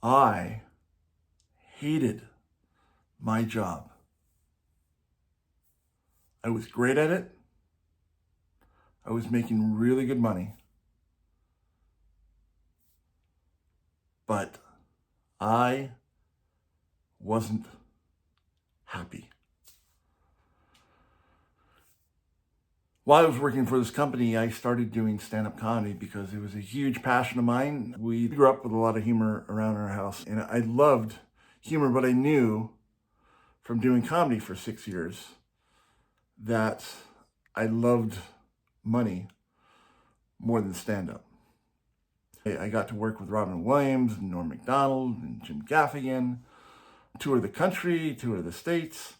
I hated my job. I was great at it. I was making really good money. But I wasn't happy. While I was working for this company, I started doing stand-up comedy because it was a huge passion of mine. We grew up with a lot of humor around our house, and I loved humor, but I knew from doing comedy for 6 years that I loved money more than stand-up. I got to work with Robin Williams and Norm Macdonald and Jim Gaffigan, tour the country, tour the States.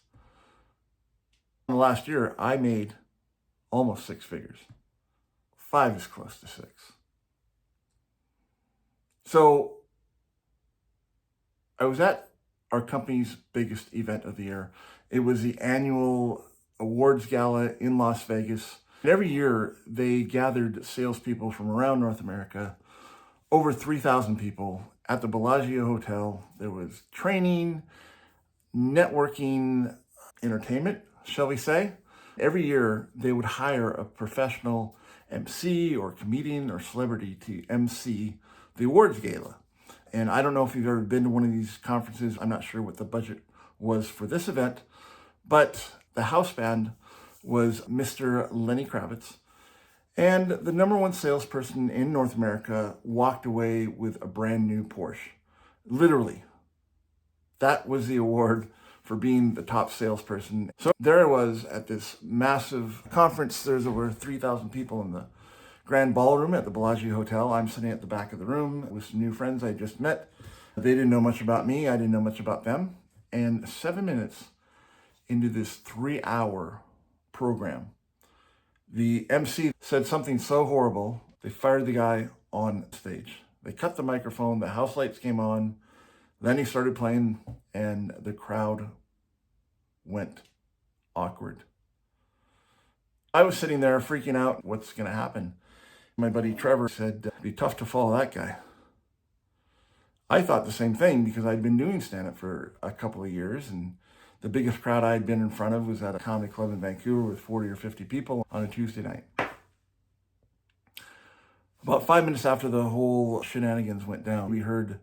In the last year, I made almost 6 figures. 5 is close to 6. So I was at our company's biggest event of the year. It was the annual awards gala in Las Vegas. And every year they gathered salespeople from around North America, over 3,000 people at the Bellagio Hotel. There was training, networking, entertainment, shall we say. Every year they would hire a professional MC or comedian or celebrity to MC the awards gala. And I don't know if you've ever been to one of these conferences. I'm not sure what the budget was for this event, but the house band was Mr. Lenny Kravitz. And the number one salesperson in North America walked away with a brand new Porsche. Literally. That was the award for being the top salesperson. So there I was at this massive conference. There's over 3,000 people in the grand ballroom at the Bellagio Hotel. I'm sitting at the back of the room with some new friends I just met. They didn't know much about me. I didn't know much about them. And 7 minutes into this 3-hour program, the MC said something so horrible, they fired the guy on stage. They cut the microphone, the house lights came on, then he started playing, and the crowd went awkward. I was sitting there freaking out, what's going to happen? My buddy Trevor said, it'd be tough to follow that guy. I thought the same thing because I'd been doing stand-up for a couple of years, and the biggest crowd I'd been in front of was at a comedy club in Vancouver with 40 or 50 people on a Tuesday night. About 5 minutes after the whole shenanigans went down, we heard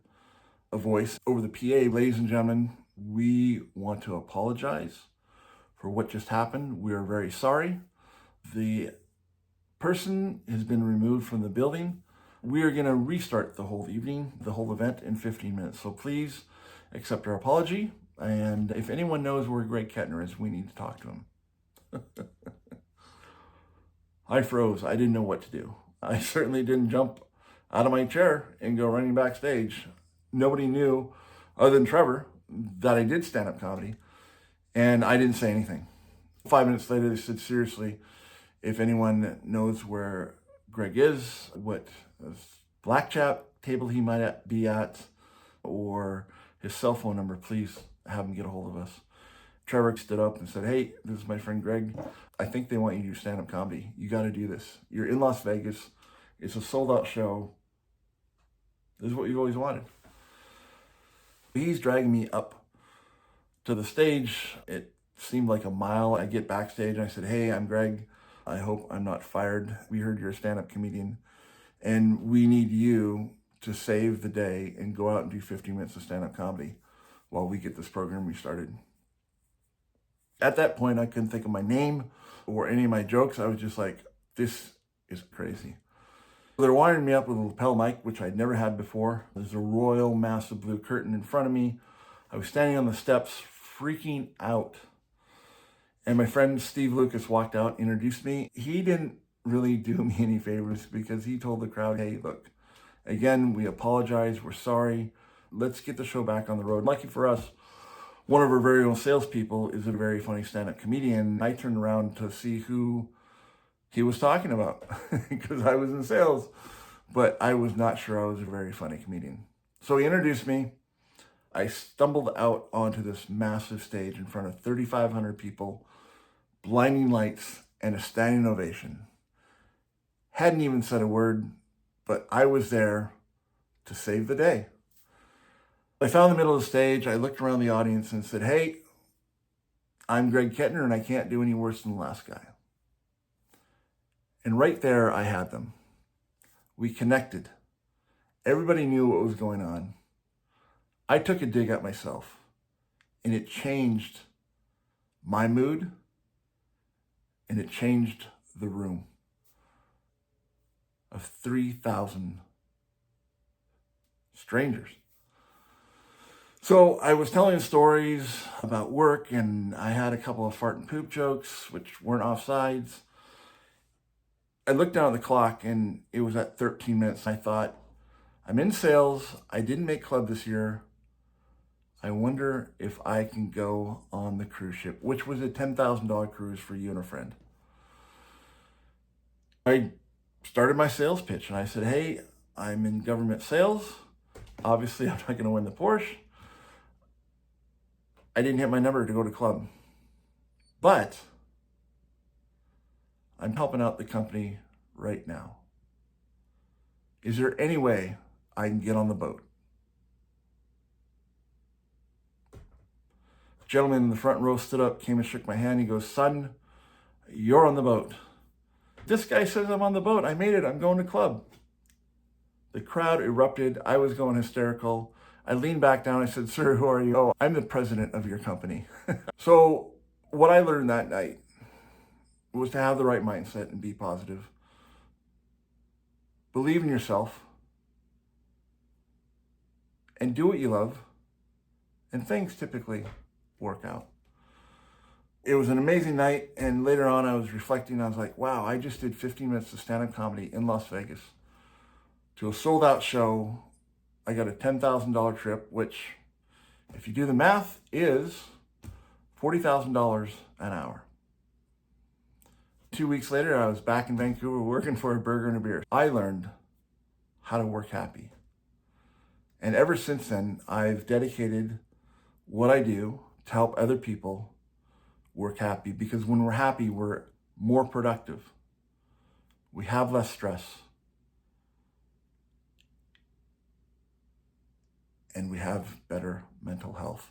a voice over the PA. Ladies and gentlemen, we want to apologize for what just happened. We are very sorry. The person has been removed from the building. We are going to restart the whole evening, the whole event in 15 minutes. So please accept our apology. And if anyone knows where Greg Kettner is, we need to talk to him. I froze. I didn't know what to do. I certainly didn't jump out of my chair and go running backstage. Nobody knew, other than Trevor, that I did stand-up comedy. And I didn't say anything. 5 minutes later, they said, seriously, if anyone knows where Greg is, what blackjack table he might be at, or his cell phone number, please have him get a hold of us. Trevor stood up and said, hey, this is my friend Greg. I think they want you to do stand-up comedy. You got to do this. You're in Las Vegas. It's a sold-out show. This is what you've always wanted. He's dragging me up to the stage. It seemed like a mile. I get backstage and I said, hey, I'm Greg. I hope I'm not fired. We heard you're a stand-up comedian, and we need you to save the day and go out and do 50 minutes of stand-up comedy while we get this program restarted. At that point, I couldn't think of my name or any of my jokes. I was just like, this is crazy. They're wiring me up with a lapel mic, which I'd never had before. There's a royal, massive blue curtain in front of me. I was standing on the steps, freaking out. And my friend Steve Lucas walked out, introduced me. He didn't really do me any favors because he told the crowd, hey, look, again, we apologize. We're sorry. Let's get the show back on the road. Lucky for us, one of our very own salespeople is a very funny stand-up comedian. I turned around to see who he was talking about because I was in sales, but I was not sure I was a very funny comedian. So he introduced me. I stumbled out onto this massive stage in front of 3,500 people, blinding lights, and a standing ovation. Hadn't even said a word, but I was there to save the day. I found the middle of the stage. I looked around the audience and said, hey, I'm Greg Kettner and I can't do any worse than the last guy. And right there, I had them. We connected. Everybody knew what was going on. I took a dig at myself and it changed my mood and it changed the room of 3,000 strangers. So I was telling stories about work and I had a couple of fart and poop jokes, which weren't offsides. I looked down at the clock and it was at 13 minutes. I thought, I'm in sales. I didn't make club this year. I wonder if I can go on the cruise ship, which was a $10,000 cruise for you and a friend. I started my sales pitch and I said, hey, I'm in government sales. Obviously, I'm not going to win the Porsche. I didn't hit my number to go to club, but I'm helping out the company right now. Is there any way I can get on the boat? The gentleman in the front row stood up, came and shook my hand. He goes, son, you're on the boat. This guy says I'm on the boat. I made it. I'm going to club. The crowd erupted. I was going hysterical. I leaned back down. I said, sir, who are you? Oh, I'm the president of your company. So what I learned that night was to have the right mindset and be positive. Believe in yourself and do what you love. And things typically work out. It was an amazing night. And later on, I was reflecting. I was like, wow, I just did 15 minutes of stand-up comedy in Las Vegas to a sold-out show. I got a $10,000 trip, which, if you do the math, is $40,000 an hour. 2 weeks later, I was back in Vancouver working for a burger and a beer. I learned how to work happy. And ever since then, I've dedicated what I do to help other people work happy, because when we're happy, we're more productive. We have less stress. And we have better mental health.